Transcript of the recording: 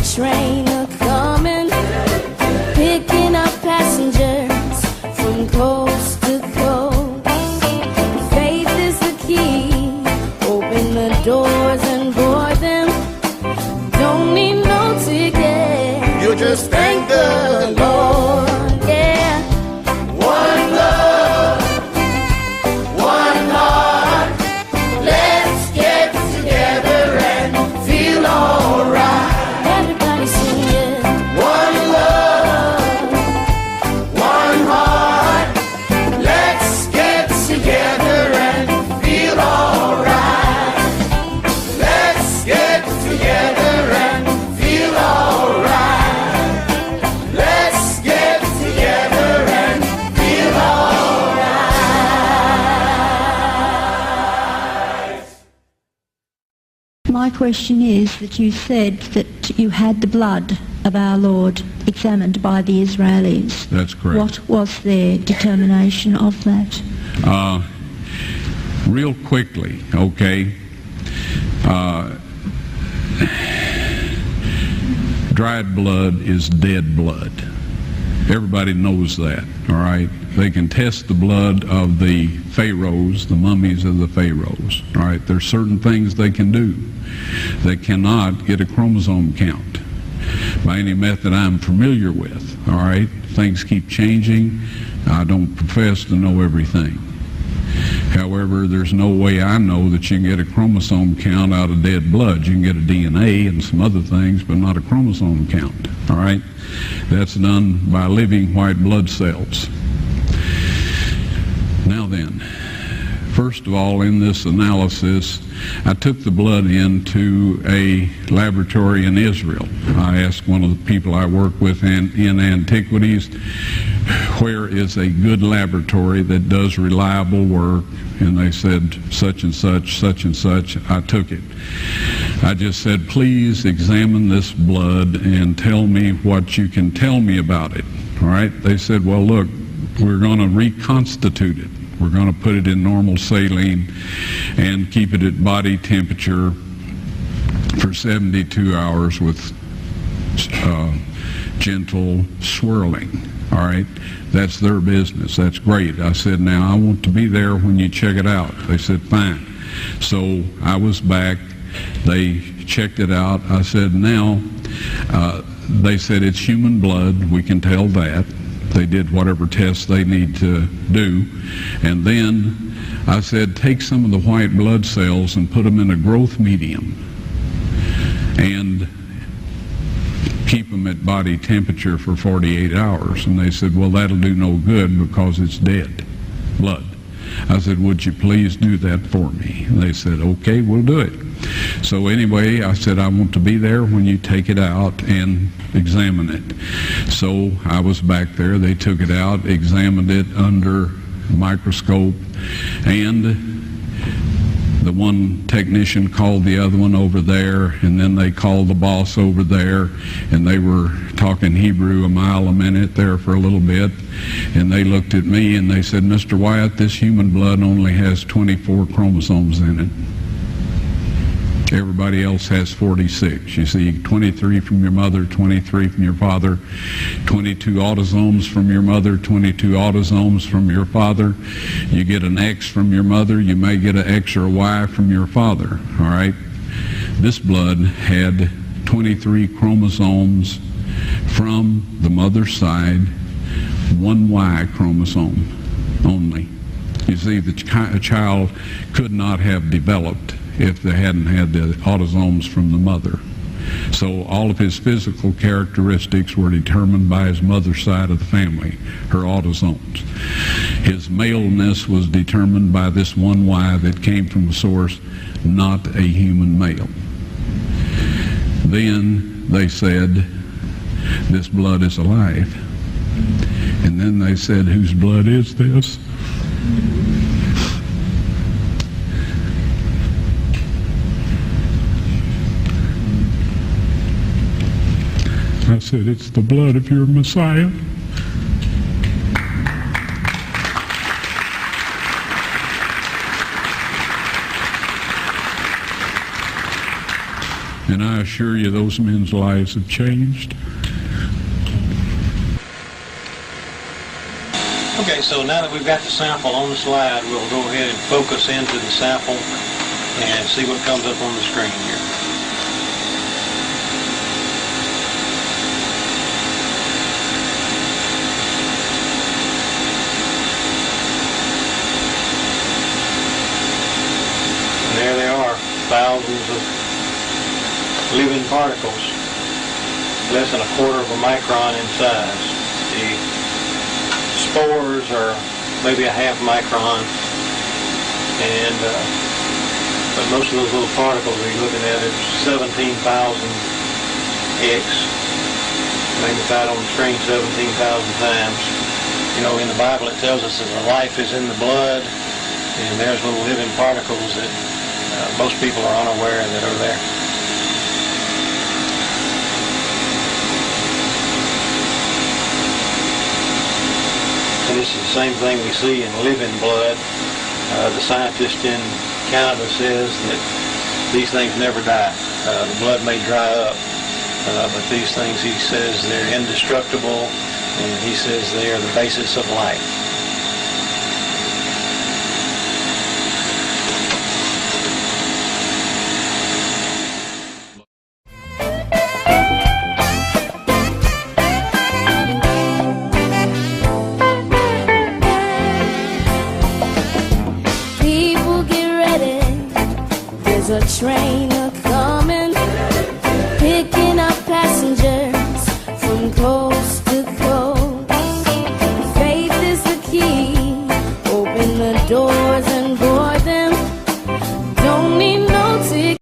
train a-coming, picking up passengers from coast to coast. Faith is the key, open the doors and board them. Don't need no ticket, you just thank the Lord. Yeah. One love, one heart, let's get together and feel alright. Everybody sing it. One love, one heart, let's get together and feel alright. Let's get together and feel alright. Let's get together and feel alright. My question is that you said that you had the blood of our Lord examined by the Israelis. That's correct. What was their determination of that? Real quickly, okay. Dried blood is dead blood. Everybody knows that, all right? They can test the blood of the pharaohs, the mummies of the pharaohs, all right? There's certain things they can do. They cannot get a chromosome count by any method I'm familiar with, all right? Things keep changing. I don't profess to know everything. However, there's no way I know that you can get a chromosome count out of dead blood. You can get a DNA and some other things, but not a chromosome count, all right? That's done by living white blood cells. Now then, first of all, in this analysis, I took the blood into a laboratory in Israel. I asked one of the people I work with in antiquities, where is a good laboratory that does reliable work? And they said, such and such, such and such. I took it. I just said, please examine this blood and tell me what you can tell me about it. All right? They said, well, look, we're going to reconstitute it. We're going to put it in normal saline and keep it at body temperature for 72 hours with gentle swirling. All right? That's their business. That's great. I said, now I want to be there when you check it out. They said, fine. So I was back. They checked it out. I said, now, they said it's human blood. We can tell that. They did whatever tests they need to do. And then I said, take some of the white blood cells and put them in a growth medium and keep them at body temperature for 48 hours. And they said, well, that'll do no good because it's dead blood. I said, would you please do that for me? And they said, okay, we'll do it. So anyway, I said, I want to be there when you take it out and examine it. So I was back there. They took it out, examined it under a microscope, and the one technician called the other one over there, and then they called the boss over there, and they were talking Hebrew a mile a minute there for a little bit, and they looked at me and they said, Mr. Wyatt, this human blood only has 24 chromosomes in it. Everybody else has 46. You see, 23 from your mother, 23 from your father, 22 autosomes from your mother, 22 autosomes from your father. You get an X from your mother, you may get an X or a Y from your father, all right? This blood had 23 chromosomes from the mother's side, one Y chromosome only. You see, the child could not have developed if they hadn't had the autosomes from the mother. So all of his physical characteristics were determined by his mother's side of the family, her autosomes. His maleness was determined by this one Y that came from a source, not a human male. Then they said, this blood is alive. And then they said, whose blood is this? I said, it's the blood of your Messiah. And I assure you those men's lives have changed. Okay, so now that we've got the sample on the slide, we'll go ahead and focus into the sample and see what comes up on the screen here. And there they are, thousands of living particles, less than a quarter of a micron in size. The spores are maybe a half micron, and but most of those little particles you're looking at is 17,000 x magnified on the screen 17,000 times. You know, in the Bible it tells us that the life is in the blood, and there's little living particles that most people are unaware that are there. And this is the same thing we see in living blood. The scientist in Canada says that these things never die. The blood may dry up, but these things, he says, they're indestructible, and he says they are the basis of life. People get ready, there's a train